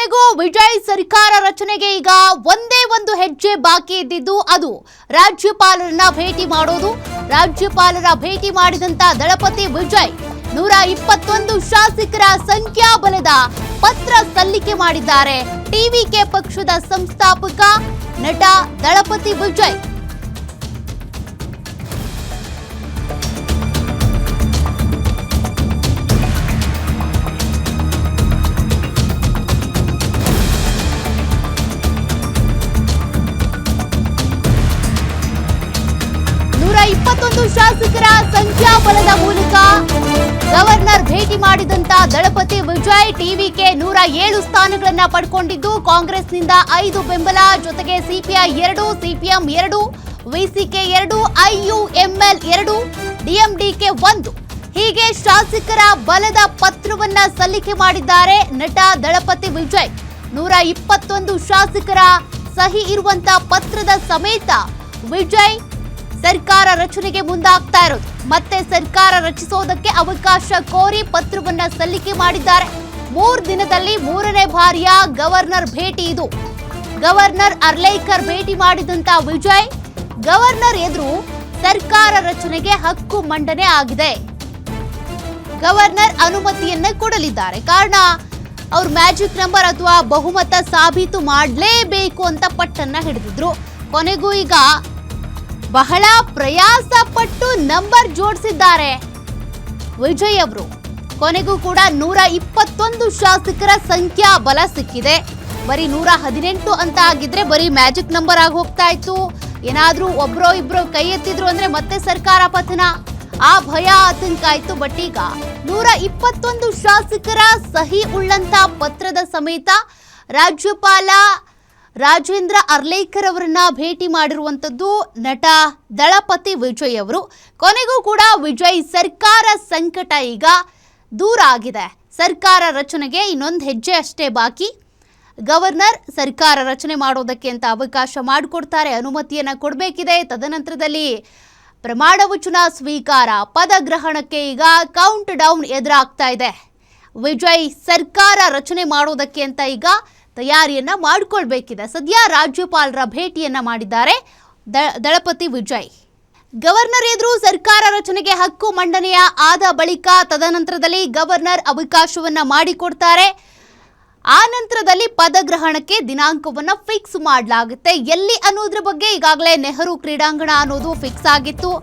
ಕೊನೆಗೂ ವಿಜಯ್ ಸರ್ಕಾರ ರಚನೆಗೆ ಈಗ ಒಂದೇ ಒಂದು ಹೆಜ್ಜೆ ಬಾಕಿ ಇದ್ದಿದ್ದು ಅದು ರಾಜ್ಯಪಾಲರನ್ನ ಭೇಟಿ ಮಾಡೋದು. ರಾಜ್ಯಪಾಲರ ಭೇಟಿ ಮಾಡಿದಂತ ದಳಪತಿ ವಿಜಯ್ 121 ಶಾಸಕರ ಸಂಖ್ಯಾಬಲದ ಪತ್ರ ಸಲ್ಲಿಕೆ ಮಾಡಿದ್ದಾರೆ. ಟಿವಿಕೆ ಪಕ್ಷದ ಸಂಸ್ಥಾಪಕ ನಟ ದಳಪತಿ ವಿಜಯ್. ಶಾಸಕರ ಸಂಖ್ಯಾಬಲದ ಮೂಲಕ ಗವರ್ನರ್ ಭೇಟಿ ಮಾಡಿದಂತ ದಳಪತಿ ವಿಜಯ್ ಟಿವಿಕೆ 107 ಸ್ಥಾನಗಳನ್ನ ಪಡ್ಕೊಂಡಿದ್ದು ಕಾಂಗ್ರೆಸ್ನಿಂದ 5 ಬೆಂಬಲ, ಜೊತೆಗೆ CPI 2, CPM 2, VCK 2, IUML 2, DMDK 1 ಹೀಗೆ ಶಾಸಕರ ಬಲದ ಪತ್ರವನ್ನ ಸಲ್ಲಿಕೆ ಮಾಡಿದ್ದಾರೆ ನಟ ದಳಪತಿ ವಿಜಯ್. 121 ಶಾಸಕರ ಸಹಿ ಇರುವಂತ ಪತ್ರದ ಸಮೇತ ವಿಜಯ್ ಸರ್ಕಾರ ರಚನೆಗೆ ಮುಂದಾಗ್ತಾ ಇರೋದು. ಮತ್ತೆ ಸರ್ಕಾರ ರಚಿಸೋದಕ್ಕೆ ಅವಕಾಶ ಕೋರಿ ಪತ್ರವನ್ನ ಸಲ್ಲಿಕೆ ಮಾಡಿದ್ದಾರೆ. 3 ದಿನದಲ್ಲಿ 3ನೇ ಬಾರಿಯ ಗವರ್ನರ್ ಭೇಟಿ ಇದು. ಗವರ್ನರ್ ಅರ್ಲೈಕರ್ ಭೇಟಿ ಮಾಡಿದಂತ ವಿಜಯ್ ಗವರ್ನರ್ ಎದುರು ಸರ್ಕಾರ ರಚನೆಗೆ ಹಕ್ಕು ಮಂಡನೆ ಆಗಿದೆ. ಗವರ್ನರ್ ಅನುಮತಿಯನ್ನ ಕೊಡಲಿದ್ದಾರೆ. ಕಾರಣ ಅವ್ರ ಮ್ಯಾಜಿಕ್ ನಂಬರ್ ಅಥವಾ ಬಹುಮತ ಸಾಬೀತು ಮಾಡಲೇಬೇಕು ಅಂತ ಪಟ್ಟನ್ನ ಹಿಡಿದಿದ್ರು. ಕೊನೆಗೂ ಈಗ ಬಹಳ ಪ್ರಯಾಸ ಪಟ್ಟು ನಂಬರ್ ಜೋಡಿಸಿದ್ದಾರೆ ವಿಜಯ್ ಅವರು. ಕೊನೆಗೂ ಕೂಡ 121 ಶಾಸಕರ ಸಂಖ್ಯಾ ಬಲ ಸಿಕ್ಕಿದೆ. ಬರೀ 118 ಅಂತ ಆಗಿದ್ರೆ ಬರೀ ಮ್ಯಾಜಿಕ್ ನಂಬರ್ ಆಗಿ ಹೋಗ್ತಾ ಇತ್ತು. ಏನಾದ್ರೂ ಒಬ್ರೋ ಇಬ್ರೋ ಕೈ ಎತ್ತಿದ್ರು ಅಂದ್ರೆ ಮತ್ತೆ ಸರ್ಕಾರ ಪತನ, ಆ ಭಯ ಆತಂಕ ಆಯ್ತು. ಬಟ್ ಈಗ 121 ಶಾಸಕರ ಸಹಿ ಉಳ್ಳಂತ ಪತ್ರದ ಸಮೇತ ರಾಜ್ಯಪಾಲ ರಾಜೇಂದ್ರ ಅರ್ಲೇಕರ್ ಅವರನ್ನ ಭೇಟಿ ಮಾಡಿರುವಂತದ್ದು ನಟ ದಳಪತಿ ವಿಜಯ್ ಅವರು. ಕೊನೆಗೂ ಕೂಡ ವಿಜಯ್ ಸರ್ಕಾರ ಸಂಕಟ ಈಗ ದೂರ ಆಗಿದೆ. ಸರ್ಕಾರ ರಚನೆಗೆ ಇನ್ನೊಂದು ಹೆಜ್ಜೆ ಅಷ್ಟೇ ಬಾಕಿ. ಗವರ್ನರ್ ಸರ್ಕಾರ ರಚನೆ ಮಾಡೋದಕ್ಕೆ ಅಂತ ಅವಕಾಶ ಮಾಡಿಕೊಡ್ತಾರೆ, ಅನುಮತಿಯನ್ನ ಕೊಡಬೇಕಿದೆ. ತದನಂತರದಲ್ಲಿ ಪ್ರಮಾಣ ವಚನ ಸ್ವೀಕಾರ, ಪದಗ್ರಹಣಕ್ಕೆ ಈಗ ಕೌಂಟ್ ಡೌನ್ ಎದುರಾಗ್ತಾ ಇದೆ. ವಿಜಯ್ ಸರ್ಕಾರ ರಚನೆ ಮಾಡೋದಕ್ಕೆ ಅಂತ ಈಗ ತಯಾರಿಯನ್ನ ಮಾಡಿಕೊಳ್ಬೇಕಿದೆ. ಸದ್ಯ ರಾಜ್ಯಪಾಲರ ಭೇಟಿಯನ್ನ ಮಾಡಿದ್ದಾರೆ ದಳಪತಿ ವಿಜಯ್. ಗವರ್ನರ್ ಎದುರು ಸರ್ಕಾರ ರಚನೆಗೆ ಹಕ್ಕು ಮಂಡನೆಯ ಆದ ಬಳಿಕ ತದನಂತರದಲ್ಲಿ ಗವರ್ನರ್ ಅವಕಾಶವನ್ನ ಮಾಡಿಕೊಡ್ತಾರೆ. ಆ ನಂತರದಲ್ಲಿ ಪದಗ್ರಹಣಕ್ಕೆ ದಿನಾಂಕವನ್ನ ಫಿಕ್ಸ್ ಮಾಡಲಾಗುತ್ತೆ. ಎಲ್ಲಿ ಅನ್ನೋದ್ರ ಬಗ್ಗೆ ಈಗಾಗಲೇ ನೆಹರು ಕ್ರೀಡಾಂಗಣ ಅನ್ನೋದು ಫಿಕ್ಸ್ ಆಗಿತ್ತು.